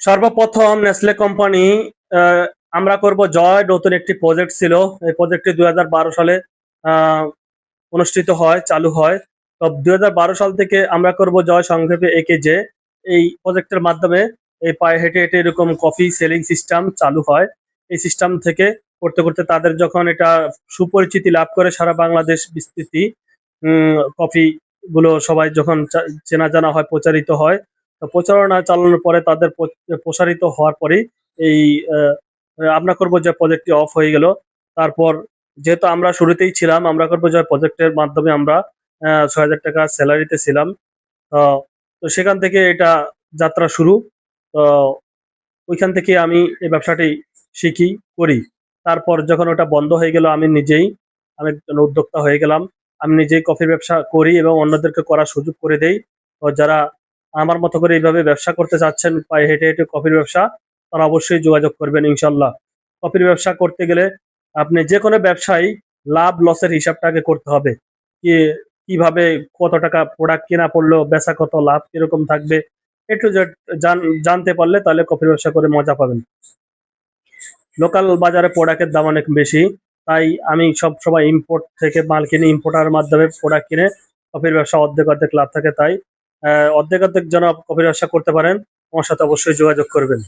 সর্বপ্রথম Nestle company আমরা করব জয় নতুন একটি প্রজেক্ট ছিল। এই প্রজেক্টটি 2012 সালে আহ, অনুষ্ঠিত হয়, চালু হয়। তো 2012 সাল থেকে আমরা করব জয়, সংক্ষেপে AKJ। এই প্রজেক্টের মাধ্যমে এই পায়ে হেঁটে হেঁটে এরকম কফি সেলিং সিস্টেম চালু হয়। এই সিস্টেম থেকে করতে করতে তাদের যখন এটা সুপরিচিতি লাভ করে সারা বাংলাদেশ বিস্তৃতি, কফি গুলো সবাই যখন চেনা জানা হয়, প্রচারিত হয়, তো প্রচারণা চালানোর পরে তাদের প্রসারিত হওয়ার পরেই এই আমরা করব যে প্রজেক্টটি অফ হয়ে গেল। তারপর যেহেতু আমরা শুরুতেই ছিলাম, আমরা করব যে প্রজেক্টের মাধ্যমে আমরা 6,000 টাকা স্যালারিতে ছিলাম। তো তো সেখান থেকে এটা যাত্রা শুরু। তো ওইখান থেকে আমি এই ব্যবসাটি শিখি, করি। তারপর যখন ওটা বন্ধ হয়ে গেল, আমি একজন উদ্যোক্তা হয়ে গেলাম। আমি নিজেই কফির ব্যবসা করি এবং অন্যদেরকে করার সুযোগ করে দেই। তো যারা আমার মতো করে এইভাবে ব্যবসা করতে চাচ্ছেন, পায়ে হেঁটে হেঁটে কফির ব্যবসা, তারা অবশ্যই যোগাযোগ করবেন ইনশাল্লাহ। কফির ব্যবসা করতে গেলে আপনি যে কোনো ব্যবসায়ী লাভ লসের হিসাবটা আগে করতে হবে। কি কিভাবে কত টাকা প্রোডাক্ট কেনা পড়লো, বেচা কত, লাভ কিরকম থাকবে, একটু জানতে পারলে তাহলে কফির ব্যবসা করে মজা পাবেন। লোকাল বাজারে প্রোডাক্টের দাম অনেক বেশি, তাই আমি সব সময় ইম্পোর্ট থেকে মাল কিনে, ইম্পোর্টার মাধ্যমে প্রোডাক্ট কিনে কফির ব্যবসা অর্ধেক অর্ধেক লাভ থাকে। তাই অর্ধেক অর্ধেক যেন কফির ব্যবসা করতে পারেন, আমার সাথে অবশ্যই যোগাযোগ করবেন।